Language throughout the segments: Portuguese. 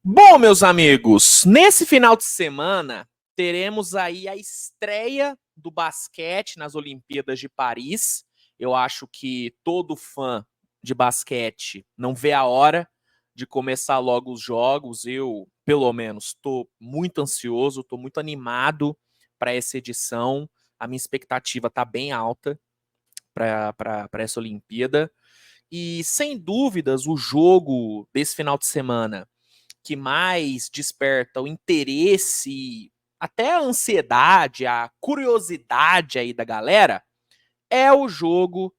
Bom, meus amigos, nesse final de semana teremos aí a estreia do basquete nas Olimpíadas de Paris. Eu acho que todo fã de basquete não vê a hora de começar logo os jogos. Eu, pelo menos, estou muito ansioso, estou muito animado para essa edição. A minha expectativa está bem alta para essa Olimpíada. E, sem dúvidas, o jogo desse final de semana que mais desperta o interesse, até a ansiedade, a curiosidade aí da galera, é o jogo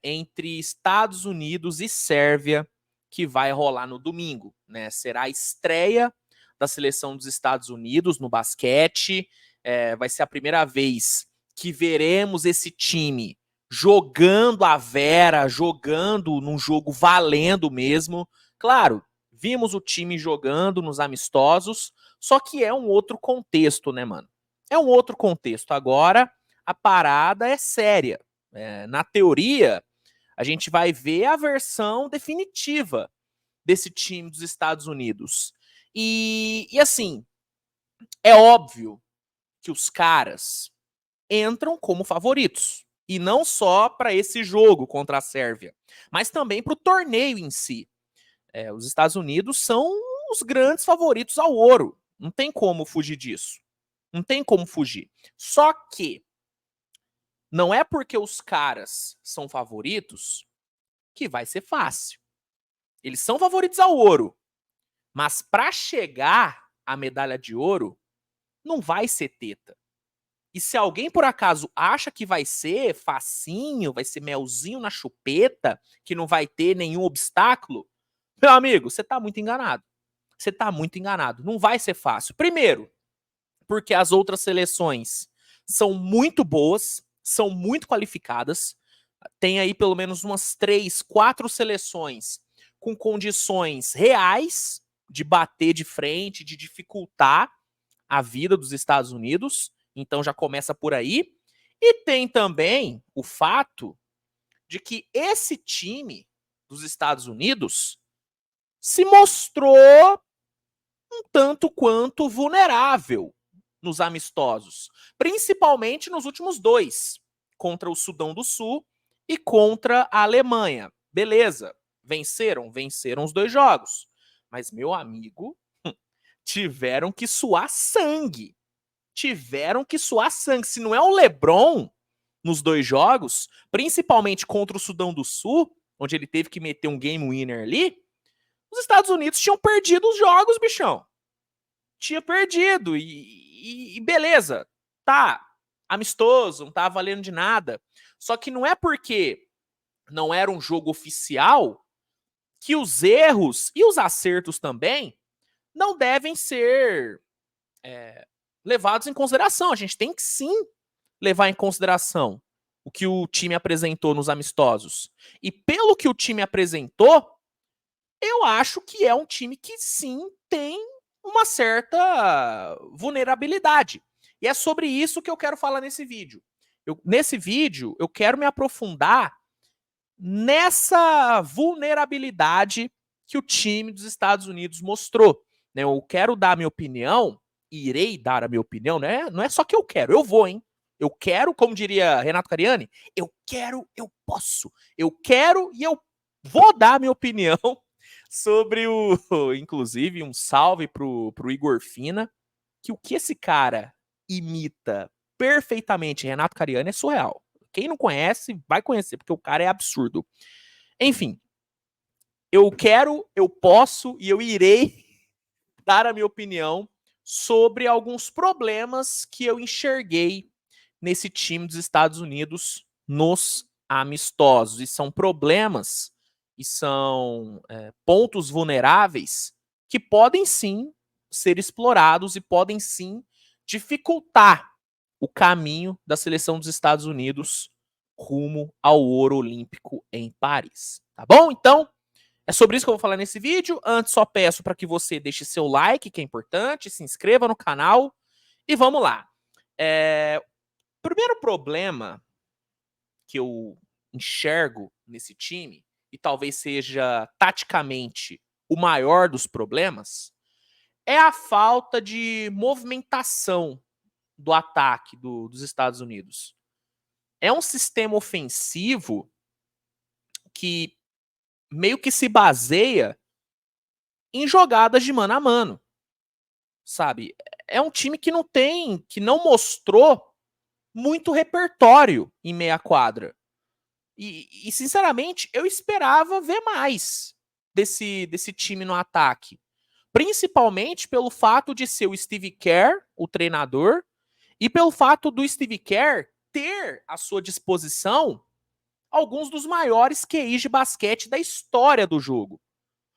entre Estados Unidos e Sérvia, que vai rolar no domingo, né? Será a estreia da seleção dos Estados Unidos no basquete. Vai ser a primeira vez que veremos esse time jogando a Vera, jogando num jogo valendo mesmo. Claro, vimos o time jogando nos amistosos, só que é um outro contexto, né, mano? É um outro contexto. Agora a parada é séria. Na teoria, a gente vai ver a versão definitiva desse time dos Estados Unidos. E assim, é óbvio que os caras entram como favoritos. E não só para esse jogo contra a Sérvia, mas também para o torneio em si. Os Estados Unidos são os grandes favoritos ao ouro. Não tem como fugir disso. Não tem como fugir. Só que não é porque os caras são favoritos que vai ser fácil. Eles são favoritos ao ouro, mas para chegar à medalha de ouro, não vai ser teta. E se alguém por acaso acha que vai ser facinho, vai ser melzinho na chupeta, que não vai ter nenhum obstáculo, meu amigo, você tá muito enganado. Você tá muito enganado. Não vai ser fácil. Primeiro, porque as outras seleções são muito boas, são muito qualificadas. Tem aí pelo menos umas 3, 4 seleções com condições reais de bater de frente, de dificultar a vida dos Estados Unidos. Então já começa por aí. E tem também o fato de que esse time dos Estados Unidos se mostrou um tanto quanto vulnerável nos amistosos, principalmente nos últimos dois, contra o Sudão do Sul e contra a Alemanha. Beleza, venceram os dois jogos. Mas, meu amigo, tiveram que suar sangue. Tiveram que suar sangue. Se não é o LeBron nos dois jogos, principalmente contra o Sudão do Sul, onde ele teve que meter um game winner ali, os Estados Unidos tinham perdido os jogos, bichão. Tinha perdido. E beleza, tá amistoso, não tá valendo de nada. Só que não é porque não era um jogo oficial que os erros e os acertos também não devem ser levados em consideração. A gente tem que sim levar em consideração o que o time apresentou nos amistosos. E pelo que o time apresentou, eu acho que é um time que sim tem uma certa vulnerabilidade. E é sobre isso que eu quero falar nesse vídeo. Nesse vídeo, eu quero me aprofundar nessa vulnerabilidade que o time dos Estados Unidos mostrou. Eu quero dar a minha opinião, irei dar a minha opinião, né? Não é só que eu quero, eu vou, hein? Eu quero, como diria Renato Cariani, eu quero, eu posso. Eu quero e eu vou dar a minha opinião sobre o. Inclusive, um salve pro Igor Fina, que o que esse cara imita perfeitamente Renato Cariani é surreal. Quem não conhece, vai conhecer, porque o cara é absurdo. Enfim, eu quero, eu posso e eu irei dar a minha opinião sobre alguns problemas que eu enxerguei nesse time dos Estados Unidos nos amistosos. E são problemas e são pontos vulneráveis que podem sim ser explorados e podem sim dificultar o caminho da seleção dos Estados Unidos rumo ao ouro olímpico em Paris. Tá bom? Então, é sobre isso que eu vou falar nesse vídeo. Antes, só peço para que você deixe seu like, que é importante, se inscreva no canal e vamos lá. O primeiro problema que eu enxergo nesse time, e talvez seja taticamente o maior dos problemas, é a falta de movimentação do ataque dos Estados Unidos. É um sistema ofensivo que meio que se baseia em jogadas de mano a mano, sabe? É um time que não mostrou muito repertório em meia quadra. E sinceramente, eu esperava ver mais desse time no ataque. Principalmente pelo fato de ser o Steve Kerr, o treinador, e pelo fato do Steve Kerr ter à sua disposição alguns dos maiores QIs de basquete da história do jogo.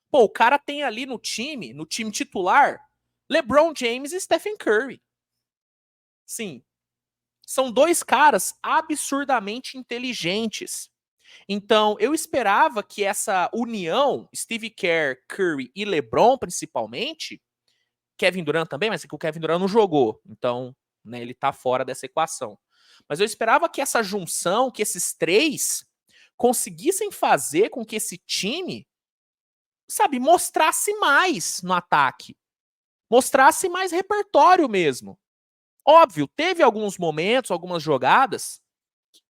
Pô, o cara tem ali no time titular, LeBron James e Stephen Curry. Sim, são dois caras absurdamente inteligentes. Então, eu esperava que essa união, Steve Kerr, Curry e LeBron, principalmente, Kevin Durant também, mas é que o Kevin Durant não jogou, então, né, ele tá fora dessa equação. Mas eu esperava que essa junção, que esses três conseguissem fazer com que esse time, sabe, mostrasse mais no ataque, mostrasse mais repertório mesmo. Óbvio, teve alguns momentos, algumas jogadas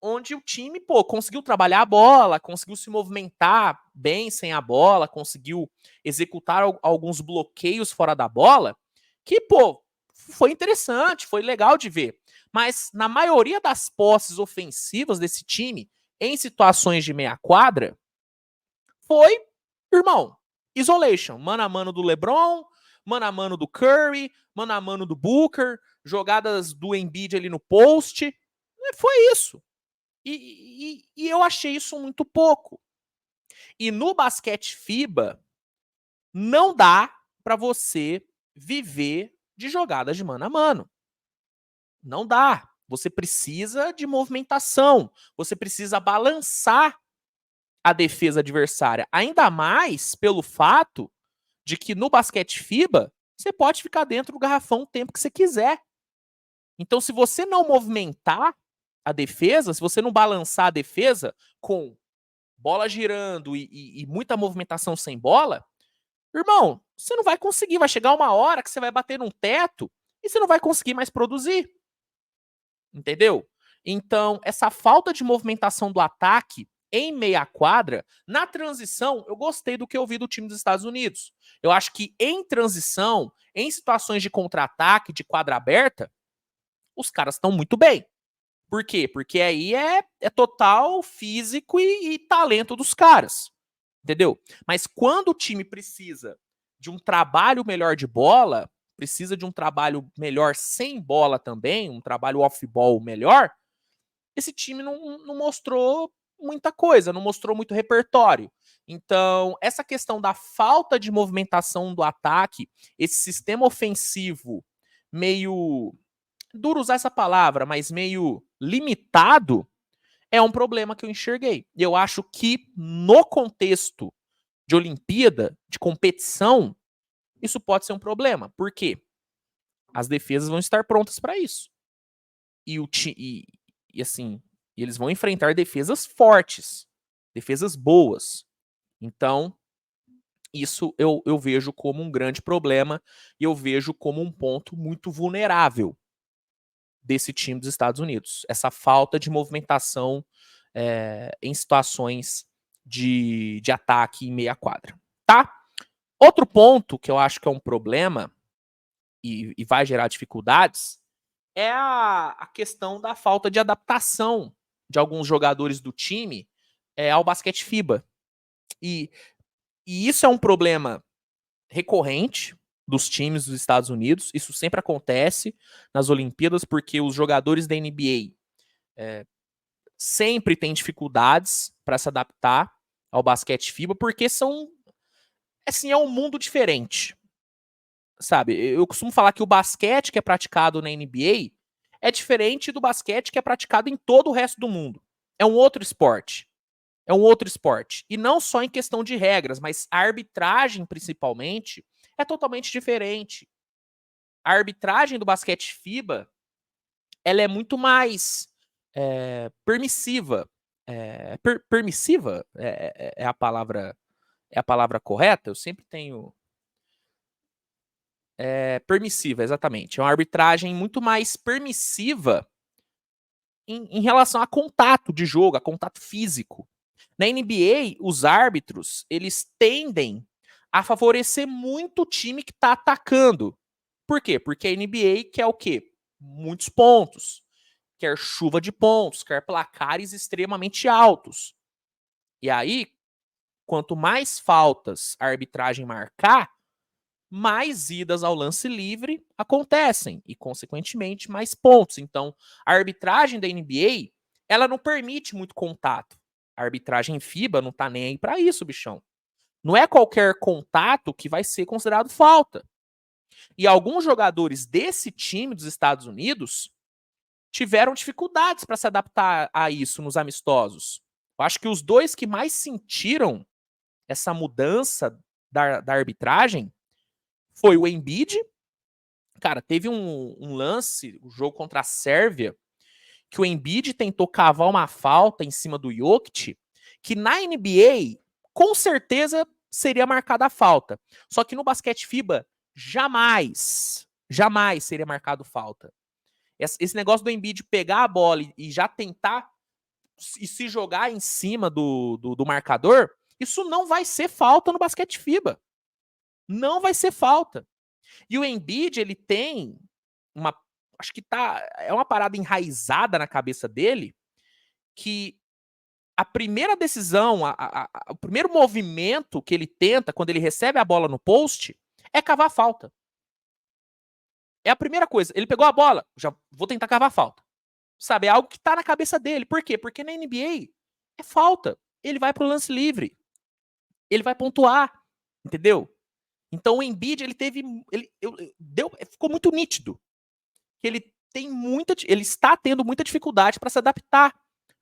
onde o time, pô, conseguiu trabalhar a bola, conseguiu se movimentar bem sem a bola, conseguiu executar alguns bloqueios fora da bola, que, pô, foi interessante, foi legal de ver. Mas na maioria das posses ofensivas desse time, em situações de meia quadra, foi, irmão, isolation, mano a mano do LeBron, mano a mano do Curry, mano a mano do Booker, jogadas do Embiid ali no post, foi isso. E eu achei isso muito pouco. E no basquete FIBA, não dá para você viver de jogadas de mano a mano. Não dá. Você precisa de movimentação. Você precisa balançar a defesa adversária. Ainda mais pelo fato de que no basquete FIBA, você pode ficar dentro do garrafão o tempo que você quiser. Então, se você não movimentar a defesa, se você não balançar a defesa com bola girando e muita movimentação sem bola, irmão, você não vai conseguir. Vai chegar uma hora que você vai bater num teto e você não vai conseguir mais produzir. Entendeu? Então, essa falta de movimentação do ataque em meia quadra, na transição, eu gostei do que eu vi do time dos Estados Unidos. Eu acho que em transição, em situações de contra-ataque, de quadra aberta, os caras estão muito bem. Por quê? Porque aí é total físico e talento dos caras. Entendeu? Mas quando o time precisa de um trabalho melhor de bola, precisa de um trabalho melhor sem bola também, um trabalho off-ball melhor, esse time não mostrou muita coisa, não mostrou muito repertório. Então, essa questão da falta de movimentação do ataque, esse sistema ofensivo meio. Duro usar essa palavra, mas meio limitado, é um problema que eu enxerguei. E eu acho que no contexto de Olimpíada, de competição, isso pode ser um problema. Por quê? As defesas vão estar prontas para isso. E assim, eles vão enfrentar defesas fortes, defesas boas. Então, isso eu vejo como um grande problema e eu vejo como um ponto muito vulnerável desse time dos Estados Unidos. Essa falta de movimentação em situações de ataque em meia quadra. Tá? Outro ponto que eu acho que é um problema e vai gerar dificuldades é a questão da falta de adaptação de alguns jogadores do time ao basquete FIBA. E, e isso é um problema recorrente dos times dos Estados Unidos. Isso sempre acontece nas Olimpíadas, porque os jogadores da NBA sempre têm dificuldades para se adaptar ao basquete FIBA, porque são assim, é um mundo diferente. Sabe, eu costumo falar que o basquete que é praticado na NBA é diferente do basquete que é praticado em todo o resto do mundo. É um outro esporte. É um outro esporte. E não só em questão de regras, mas a arbitragem, principalmente, é totalmente diferente. A arbitragem do basquete FIBA, ela é muito mais permissiva. Permissiva é a palavra correta? Eu sempre tenho permissiva, exatamente. É uma arbitragem muito mais permissiva em relação a contato de jogo, a contato físico. Na NBA, os árbitros, eles tendem a favorecer muito o time que está atacando. Por quê? Porque a NBA quer o quê? Muitos pontos. Quer chuva de pontos, quer placares extremamente altos. E aí, quanto mais faltas a arbitragem marcar, mais idas ao lance livre acontecem e, consequentemente, mais pontos. Então, a arbitragem da NBA, ela não permite muito contato. A arbitragem FIBA não tá nem aí para isso, bichão. Não é qualquer contato que vai ser considerado falta. E alguns jogadores desse time dos Estados Unidos tiveram dificuldades para se adaptar a isso nos amistosos. Eu acho que os dois que mais sentiram essa mudança da arbitragem foi o Embiid. Cara, teve um lance, o jogo contra a Sérvia, que o Embiid tentou cavar uma falta em cima do Jokic, que na NBA, com certeza, seria marcada a falta. Só que no basquete FIBA, jamais seria marcado falta. Esse negócio do Embiid pegar a bola e já tentar e se jogar em cima do marcador, isso não vai ser falta no basquete FIBA. Não vai ser falta. E o Embiid, ele tem uma. Acho que é uma parada enraizada na cabeça dele, que a primeira decisão, o primeiro movimento que ele tenta quando ele recebe a bola no post é cavar a falta. É a primeira coisa. Ele pegou a bola, já vou tentar cavar a falta. Sabe, é algo que tá na cabeça dele. Por quê? Porque na NBA é falta. Ele vai pro lance livre. Ele vai pontuar. Entendeu? Então o Embiid, ele teve. Ficou muito nítido que ele está tendo muita dificuldade para se adaptar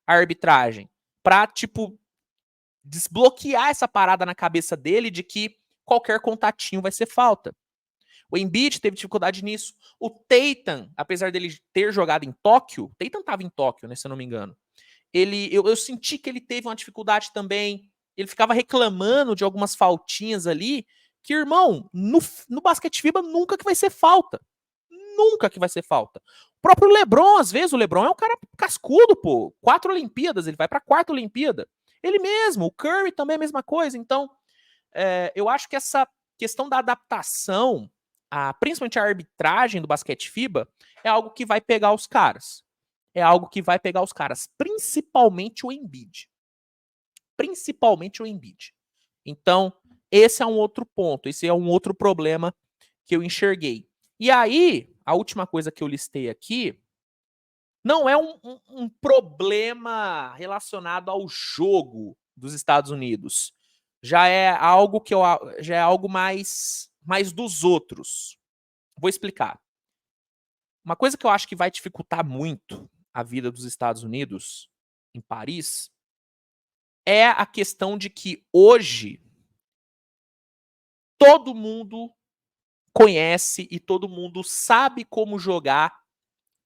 à arbitragem. Pra, tipo, desbloquear essa parada na cabeça dele de que qualquer contatinho vai ser falta. O Embiid teve dificuldade nisso. O Tatum, apesar dele ter jogado em Tóquio, Tatum estava em Tóquio, né, se eu não me engano. Eu senti que ele teve uma dificuldade também. Ele ficava reclamando de algumas faltinhas ali, que, irmão, no basquete FIBA nunca que vai ser falta. Nunca que vai ser falta. O próprio LeBron, às vezes, o LeBron é um cara cascudo, pô. 4 Olimpíadas, ele vai pra 4ª Olimpíada. Ele mesmo, o Curry também é a mesma coisa. Então, eu acho que essa questão da adaptação, principalmente a arbitragem do basquete FIBA, é algo que vai pegar os caras. É algo que vai pegar os caras, principalmente o Embiid. Principalmente o Embiid. Então, esse é um outro ponto, esse é um outro problema que eu enxerguei. E aí, a última coisa que eu listei aqui não é um problema relacionado ao jogo dos Estados Unidos. Já é algo que já é algo mais dos outros. Vou explicar. Uma coisa que eu acho que vai dificultar muito a vida dos Estados Unidos em Paris é a questão de que hoje todo mundo conhece e todo mundo sabe como jogar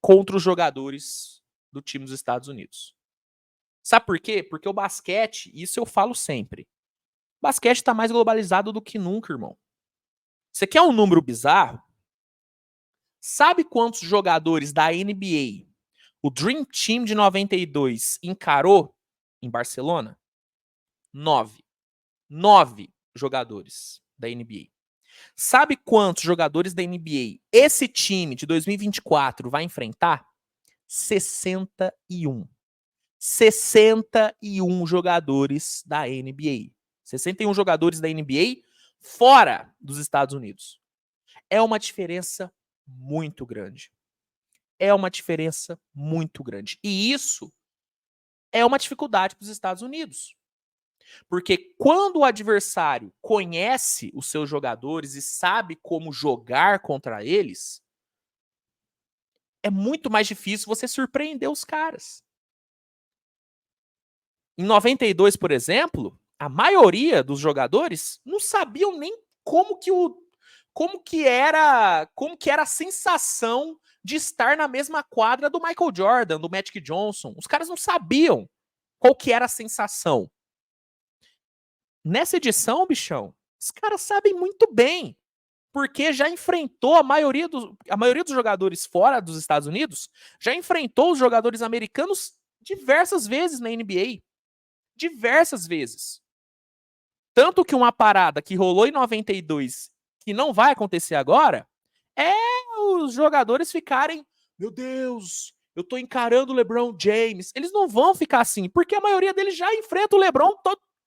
contra os jogadores do time dos Estados Unidos. Sabe por quê? Porque o basquete, isso eu falo sempre, o basquete está mais globalizado do que nunca, irmão. Você quer um número bizarro? Sabe quantos jogadores da NBA o Dream Team de 92 encarou em Barcelona? 9. 9 jogadores da NBA. Sabe quantos jogadores da NBA esse time de 2024 vai enfrentar? 61. 61 jogadores da NBA. 61 jogadores da NBA fora dos Estados Unidos. É uma diferença muito grande. É uma diferença muito grande. E isso é uma dificuldade para os Estados Unidos. Porque quando o adversário conhece os seus jogadores e sabe como jogar contra eles, é muito mais difícil você surpreender os caras. Em 92, por exemplo, a maioria dos jogadores não sabiam nem como que era a sensação de estar na mesma quadra do Michael Jordan, do Magic Johnson. Os caras não sabiam qual que era a sensação. Nessa edição, bichão, os caras sabem muito bem. porque já enfrentou a maioria dos jogadores fora dos Estados Unidos, já enfrentou os jogadores americanos diversas vezes na NBA. Diversas vezes. Tanto que uma parada que rolou em 92, que não vai acontecer agora, é os jogadores ficarem, meu Deus, eu tô encarando o LeBron James. Eles não vão ficar assim, porque a maioria deles já enfrenta o LeBron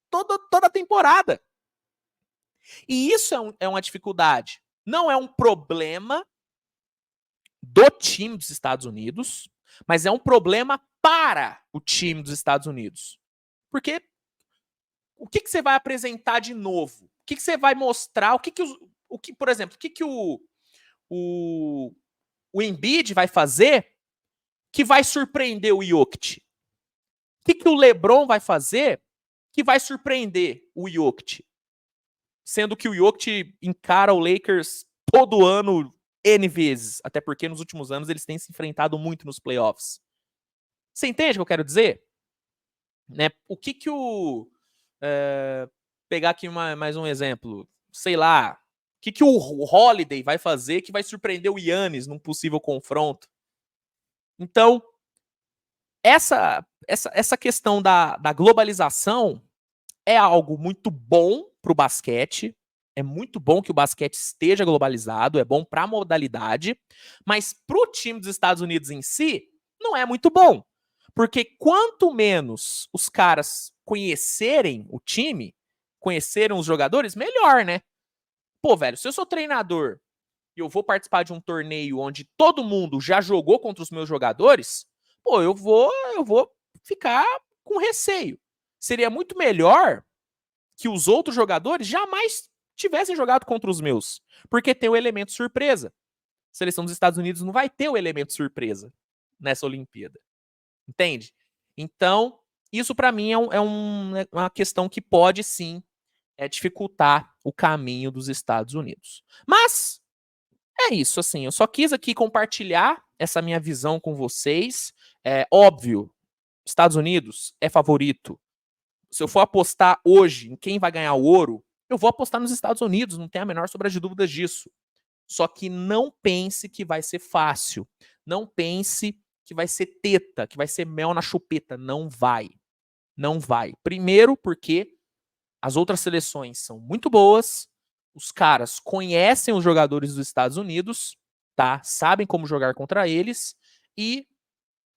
toda a temporada. E isso é uma dificuldade. Não é um problema do time dos Estados Unidos, mas é um problema para o time dos Estados Unidos. Porque o que você vai apresentar de novo? O que você vai mostrar? Por exemplo, o que o Embiid vai fazer que vai surpreender o Jokic? O que o LeBron vai fazer que vai surpreender o Jokic? Sendo que o Jokic encara o Lakers todo ano N vezes, até porque nos últimos anos eles têm se enfrentado muito nos playoffs. Você entende o que eu quero dizer? Né? O que o... pegar aqui mais um exemplo. Sei lá, o que o Holiday vai fazer que vai surpreender o Giannis num possível confronto? Então, essa questão da globalização é algo muito bom para o basquete. É muito bom que o basquete esteja globalizado, é bom para a modalidade, mas para o time dos Estados Unidos em si, não é muito bom. Porque quanto menos os caras conhecerem o time, conhecerem os jogadores, melhor, né? Pô, velho, se eu sou treinador e eu vou participar de um torneio onde todo mundo já jogou contra os meus jogadores, pô, eu vou ficar com receio. Seria muito melhor que os outros jogadores jamais tivessem jogado contra os meus, porque tem o elemento surpresa. A seleção dos Estados Unidos não vai ter o elemento surpresa nessa Olimpíada. Entende? Então, isso para mim é uma questão que pode sim dificultar o caminho dos Estados Unidos. Mas é isso, assim, eu só quis aqui compartilhar essa minha visão com vocês. É óbvio, Estados Unidos é favorito. Se eu for apostar hoje em quem vai ganhar o ouro, eu vou apostar nos Estados Unidos, não tem a menor sombra de dúvidas disso. Só que não pense que vai ser fácil. Não pense que vai ser teta, que vai ser mel na chupeta. Não vai. Não vai. Primeiro, porque as outras seleções são muito boas, os caras conhecem os jogadores dos Estados Unidos, tá? Sabem como jogar contra eles, e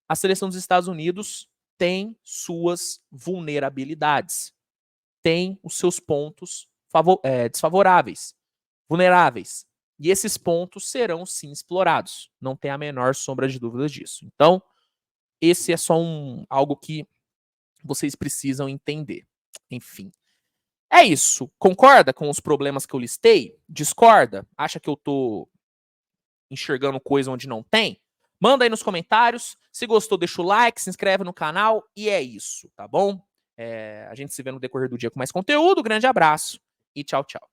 a seleção dos Estados Unidos tem suas vulnerabilidades, tem os seus pontos desfavoráveis, vulneráveis. E esses pontos serão sim explorados. Não tem a menor sombra de dúvidas disso. Então, esse é só algo que vocês precisam entender. Enfim. É isso. Concorda com os problemas que eu listei? Discorda? Acha que eu tô enxergando coisa onde não tem? Manda aí nos comentários. Se gostou, deixa o like, se inscreve no canal. E é isso, tá bom? A gente se vê no decorrer do dia com mais conteúdo. Grande abraço e tchau, tchau.